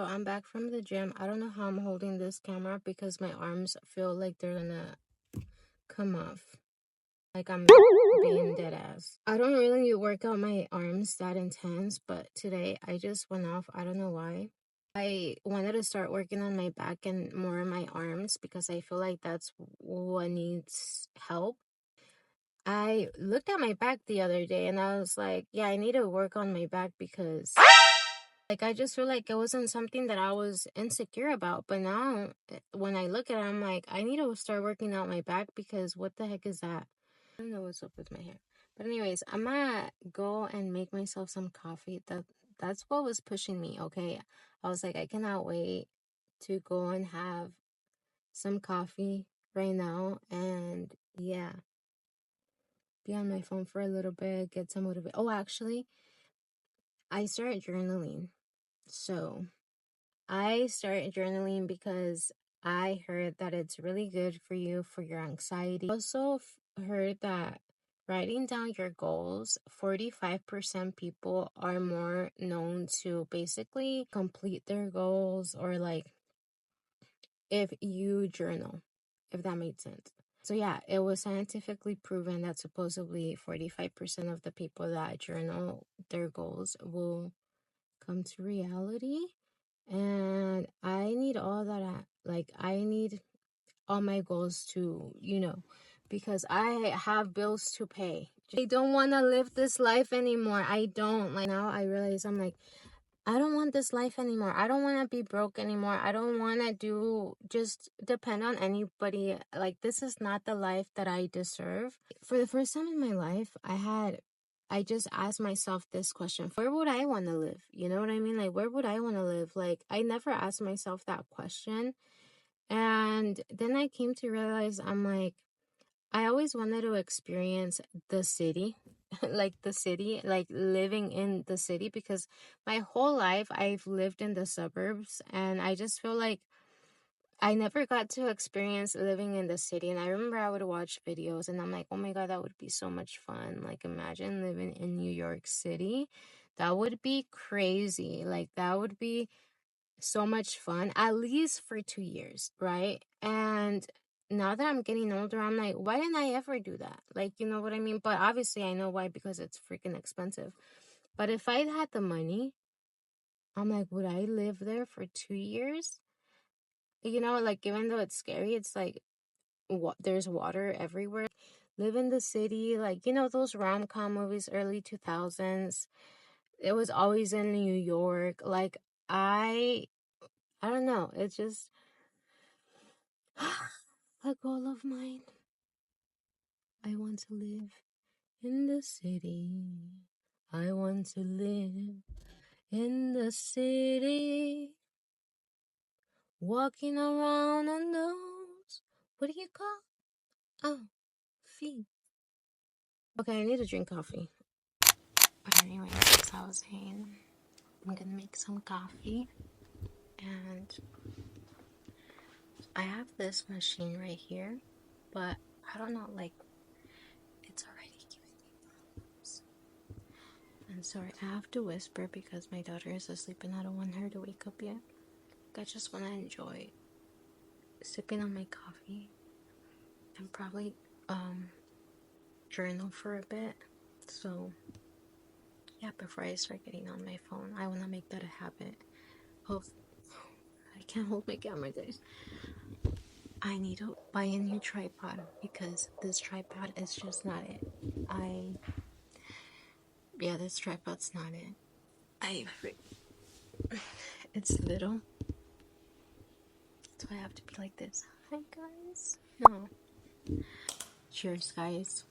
So I'm back from the gym. I don't know how I'm holding this camera because my arms feel like they're gonna come off. Like I'm being dead ass. I don't really work out my arms that intense, but today I just went off. I don't know why. I wanted to start working on my back and more on my arms because I feel like that's what needs help. I looked at my back the other day and I was like, yeah, I need to work on my back because like I just feel like it wasn't something that I was insecure about. But now when I look at it, I'm like, I need to start working out my back because what the heck is that? I don't know what's up with my hair. But anyways, I'm gonna go and make myself some coffee. That's what was pushing me, okay? I was like, I cannot wait to go and have some coffee right now and yeah, be on my phone for a little bit, get some motivation. Oh, actually, I started journaling. So I started journaling because I heard that it's really good for you for your anxiety. I also heard that writing down your goals, 45% people are more known to basically complete their goals or like if you journal, if that made sense. So yeah, it was scientifically proven that supposedly 45% of the people that journal their goals will come to reality. And I need all that I need all my goals to, because I have bills to pay. I don't want to live this life anymore. I don't. Like now I realize I'm like, I don't want this life anymore. I don't want to be broke anymore. I don't want to just depend on anybody. Like, this is not the life that I deserve. For the first time in my life, I just asked myself this question: where would I want to live? You know what I mean? Like, where would I want to live? Like, I never asked myself that question. And then I came to realize I'm like, I always wanted to experience the city, like living in the city, because my whole life I've lived in the suburbs and I just feel like I never got to experience living in the city. And I remember I would watch videos and I'm like, oh my God, that would be so much fun. Like, imagine living in New York City. That would be crazy. Like, that would be so much fun, at least for 2 years, right? And now that I'm getting older, I'm like, why didn't I ever do that? Like, you know what I mean? But obviously, I know why, because it's freaking expensive. But if I had the money, I'm like, would I live there for 2 years? Like, even though it's scary, it's like, there's water everywhere. Live in the city, like, those rom-com movies, early 2000s. It was always in New York. Like, I don't know. It's just a goal of mine. I want to live in the city. I want to live in the city. Walking around on those, what do you call? Oh, feet. Okay, I need to drink coffee. But anyways, as I was saying, I'm gonna make some coffee. And I have this machine right here, but I don't know, like, it's already giving me problems. I'm sorry, I have to whisper because my daughter is asleep and I don't want her to wake up yet. I just want to enjoy sipping on my coffee and probably journal for a bit. So yeah, before I start getting on my phone, I want to make that a habit. Oh, I can't hold my camera, guys. I need to buy a new tripod because this tripod is just not it. This tripod's not it. It's little, so I have to be like this. Hi guys. No. Cheers, guys.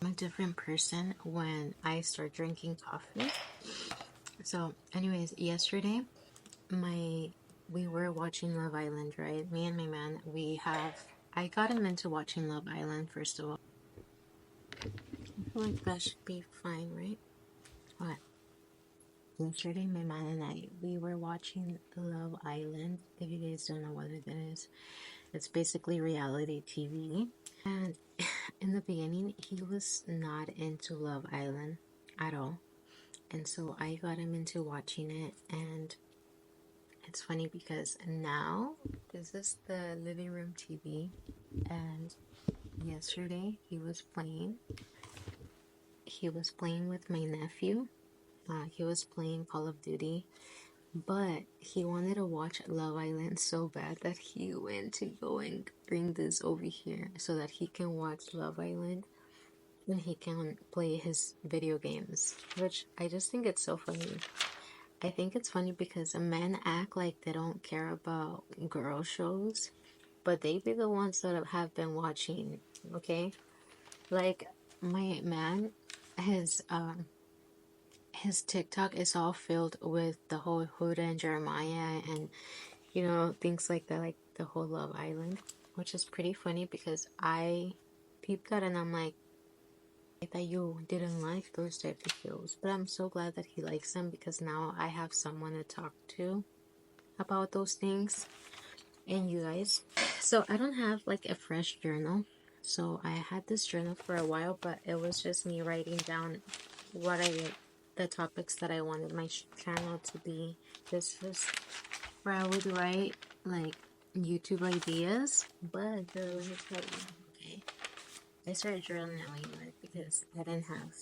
I'm a different person when I start drinking coffee. So, anyways, yesterday, we were watching Love Island, right? Me and my man, I got him into watching Love Island, first of all. I feel like that should be fine, right? What? Yesterday, my man and I, we were watching Love Island. If you guys don't know what it is, it's basically reality TV. And in the beginning, he was not into Love Island at all. And so I got him into watching it, and it's funny because now this is the living room TV, and yesterday he was playing with my nephew. He was playing Call of Duty, but he wanted to watch Love Island so bad that he went to go and bring this over here so that he can watch Love Island and he can play his video games, which I just think it's so funny. I think it's funny because men act like they don't care about girl shows, but they be the ones that have been watching, okay? Like my man, his TikTok is all filled with the whole Huda and Jeremiah and things like that, like the whole Love Island, which is pretty funny because I peeped that and I'm like, I thought you didn't like those type of shows, but I'm so glad that he likes them because now I have someone to talk to about those things. And you guys, so I don't have like a fresh journal. So I had this journal for a while, but it was just me writing down the topics that I wanted my channel to be. This was where I would write like YouTube ideas, but girl, let me tell you, okay? I started journaling because I didn't have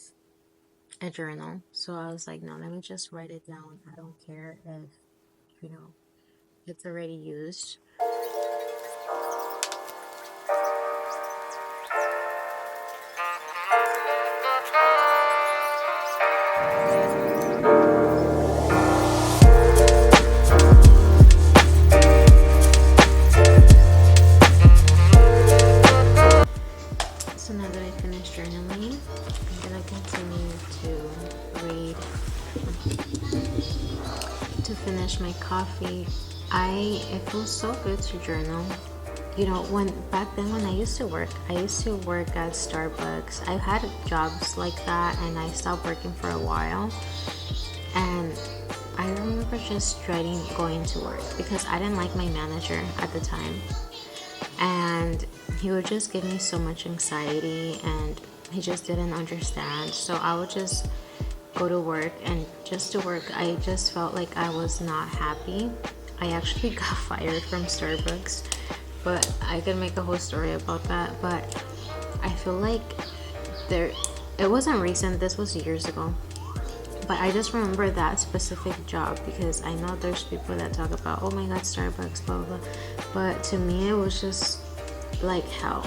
a journal. So I was like, no, let me just write it down. I don't care if, you know, it's already used. So now that I finished journaling, I'm gonna continue to read to finish my coffee. It feels so good to journal. When back then when I used to work at Starbucks. I've had jobs like that and I stopped working for a while. And I remember just dreading going to work because I didn't like my manager at the time. And he would just give me so much anxiety and he just didn't understand. So I would just go to work, and just to work, I just felt like I was not happy. I actually got fired from Starbucks, but I could make a whole story about that. But I feel like it wasn't recent, this was years ago. But I just remember that specific job because I know there's people that talk about, oh my god, Starbucks, blah, blah, blah. But to me, it was just like hell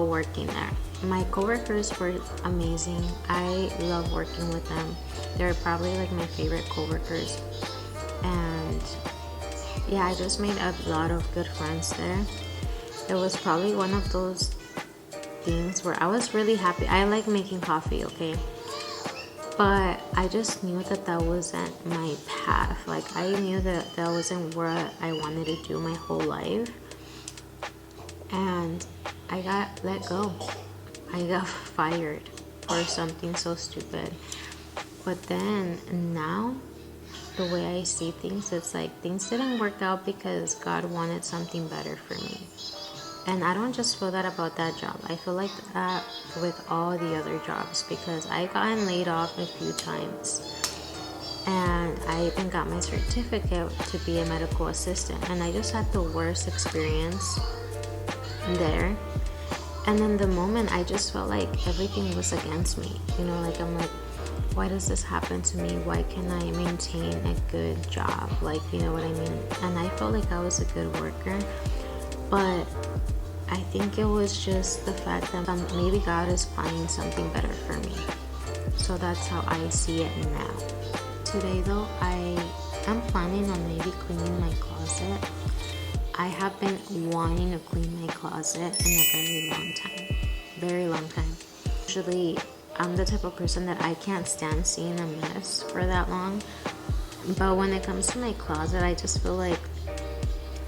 working there. My coworkers were amazing. I love working with them. They're probably like my favorite coworkers. And yeah, I just made a lot of good friends there. It was probably one of those things where I was really happy. I like making coffee, okay? But I just knew that wasn't my path. Like I knew that wasn't what I wanted to do my whole life. And I got let go. I got fired for something so stupid. But then now, the way I see things, it's like things didn't work out because God wanted something better for me. And I don't just feel that about that job. I feel like that with all the other jobs because I gotten laid off a few times. And I even got my certificate to be a medical assistant. And I just had the worst experience there. And in the moment, I just felt like everything was against me. Like I'm like, why does this happen to me? Why can I maintain a good job? Like, you know what I mean? And I felt like I was a good worker. But I think it was just the fact that maybe God is planning something better for me. So that's how I see it now. Today though, I am planning on maybe cleaning my closet. I have been wanting to clean my closet in a very long time. Usually, I'm the type of person that I can't stand seeing a mess for that long. But when it comes to my closet, I just feel like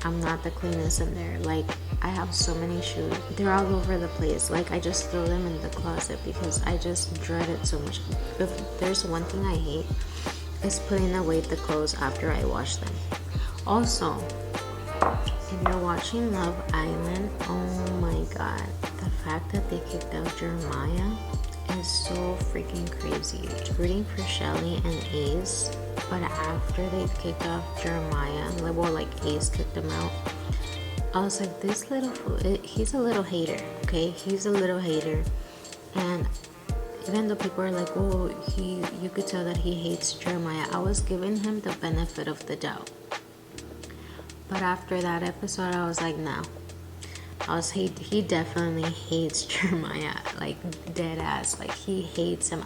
I'm not the cleanest in there. Like, I have so many shoes. They're all over the place. Like, I just throw them in the closet because I just dread it so much. If there's one thing I hate, is putting away the clothes after I wash them. Also, if you're watching Love Island, oh my god, the fact that they kicked out Jeremiah is so freaking crazy. Rooting for Shelly and Ace, but after they kicked off Jeremiah, well, like Ace kicked him out, I was like, this little fool, he's a little hater, okay? He's a little hater. And even though people are like, oh, you could tell that he hates Jeremiah, I was giving him the benefit of the doubt. But after that episode, I was like, no. He definitely hates Jeremiah, like dead ass. Like he hates him.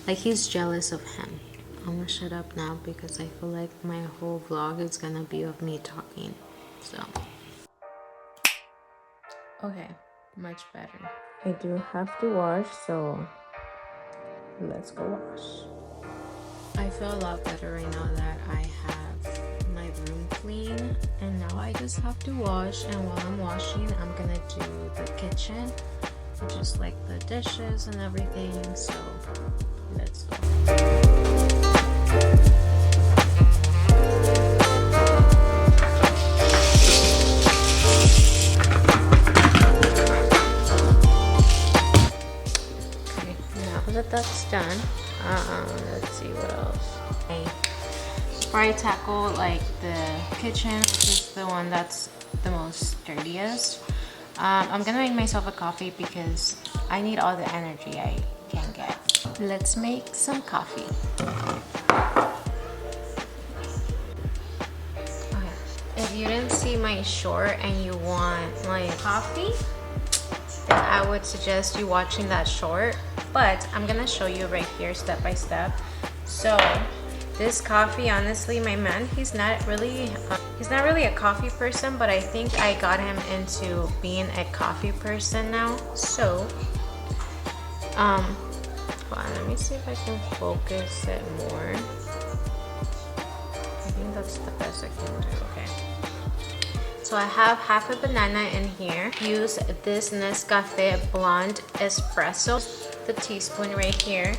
He's jealous of him. I'm gonna shut up now because I feel like my whole vlog is gonna be of me talking. So. Okay, much better. I do have to wash, so let's go wash. I feel a lot better right now that I have my room clean, and now I just have to wash. And while I'm washing, I'm gonna do the kitchen, which is like the dishes and everything. So let's go. That's done. Let's see what else. Okay. Before I tackle like the kitchen, which is the one that's the most dirtiest, I'm gonna make myself a coffee because I need all the energy I can get. Let's make some coffee. Okay. If you didn't see my short and you want like coffee, then I would suggest you watching that short. But I'm gonna show you right here step by step. So this coffee, honestly, my man, he's not really a coffee person, but I think I got him into being a coffee person now. So hold on, let me see if I can focus it more. I think that's the best I can do. Okay. So I have half a banana in here. Use this Nescafe Blonde Espresso. The teaspoon right here.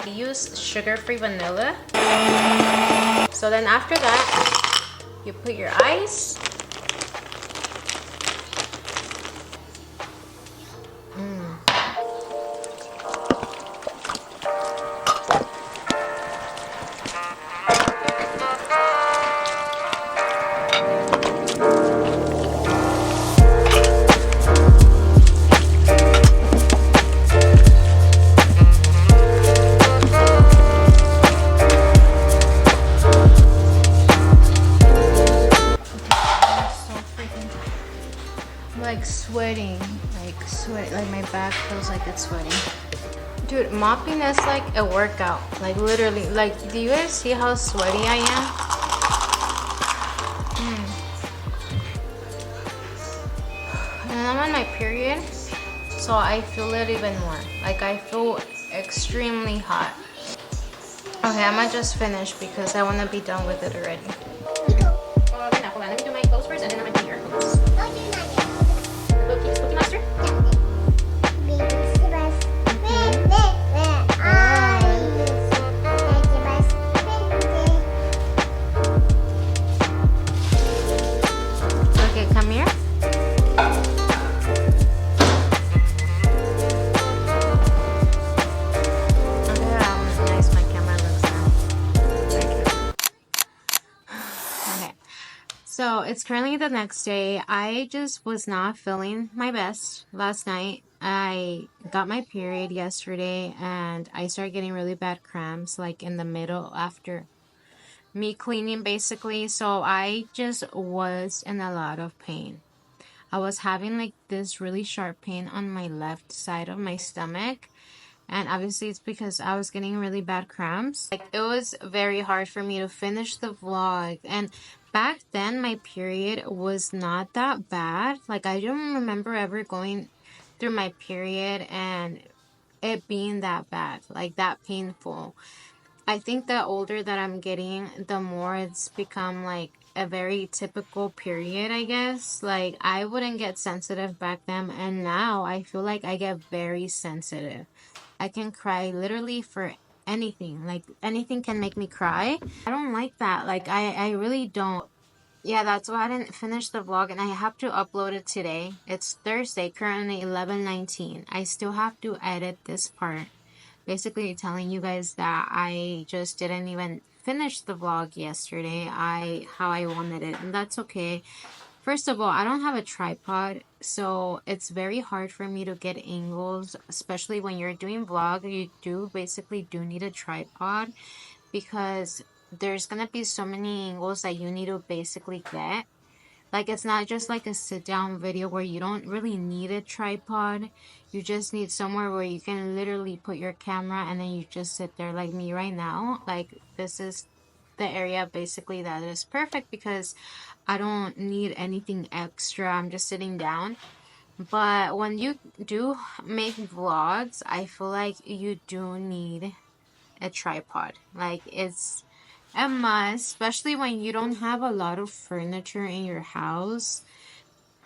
I use sugar-free vanilla. So then after that, you put your ice. Like my back feels like it's sweating. Dude, mopping is like a workout. Like literally, like do you guys see how sweaty I am? And I'm on my period, so I feel it even more. Like I feel extremely hot. Okay, I'm gonna just finish because I want to be done with it already. Okay, now hold on. Let me do my clothes first, and then I'm gonna do your clothes. Cookie Master? Okay, come here. Nice my camera looks now. Okay. So it's currently the next day. I just was not feeling my best last night. I got my period yesterday and I started getting really bad cramps like in the middle after me cleaning basically. So I just was in a lot of pain. I was having like this really sharp pain on my left side of my stomach. And obviously it's because I was getting really bad cramps. Like it was very hard for me to finish the vlog. And back then my period was not that bad. Like I don't remember ever going through my period and it being that bad, like that painful. I think the older that I'm getting, the more it's become like a very typical period, I guess. Like I wouldn't get sensitive back then, and now I feel like I get very sensitive. I can cry literally for anything. Like anything can make me cry. I don't like that. Like I really don't. Yeah, that's why I didn't finish the vlog, and I have to upload it today. It's Thursday, currently 11:19. I still have to edit this part. Basically telling you guys that I just didn't even finish the vlog yesterday. How I wanted it, and that's okay. First of all, I don't have a tripod, so it's very hard for me to get angles, especially when you're doing vlog. You basically do need a tripod because there's gonna be so many angles that you need to basically get. Like, it's not just like a sit down video where you don't really need a tripod. You just need somewhere where you can literally put your camera and then you just sit there like me right now. Like, this is the area basically that is perfect because I don't need anything extra. I'm just sitting down. But when you do make vlogs, I feel like you do need a tripod. Like, it's a must, especially when you don't have a lot of furniture in your house.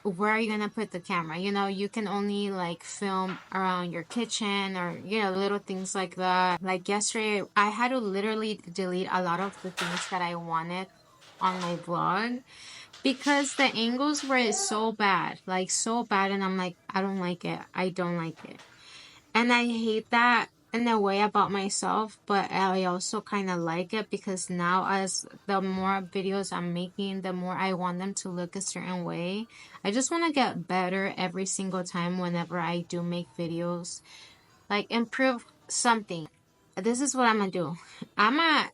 Where are you gonna put the camera? You know, you can only like film around your kitchen or, you know, little things like that. Like yesterday, I had to literally delete a lot of the things that I wanted on my vlog because the angles were so bad, like so bad. And I'm like, I don't like it. I don't like it. And I hate that in a way about myself, but I also kind of like it because now, as the more videos I'm making, the more I want them to look a certain way. I just want to get better every single time whenever I do make videos, like improve something. This is what I'm gonna do. I'm gonna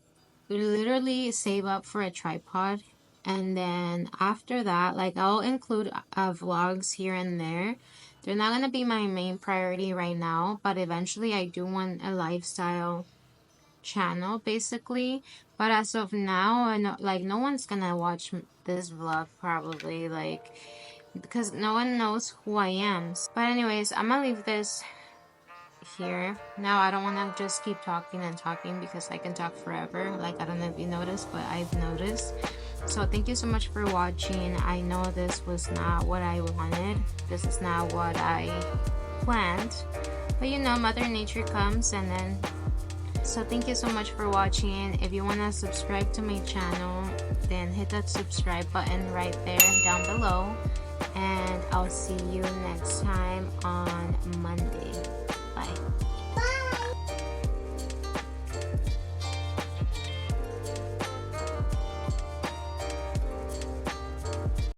literally save up for a tripod, and then after that, like, I'll include vlogs here and there. They're not gonna be my main priority right now, but eventually I do want a lifestyle channel basically. But as of now, I know, like, no one's gonna watch this vlog probably, like, because no one knows who I am. But anyways, I'm gonna leave this here. Now, I don't want to just keep talking and talking because I can talk forever. Like, I don't know if you noticed, but I've noticed. So thank you so much for watching. I know this was not what I wanted. This is not what I planned. But you know, Mother Nature comes and then... So thank you so much for watching. If you want to subscribe to my channel, then hit that subscribe button right there down below. And I'll see you next time on Monday.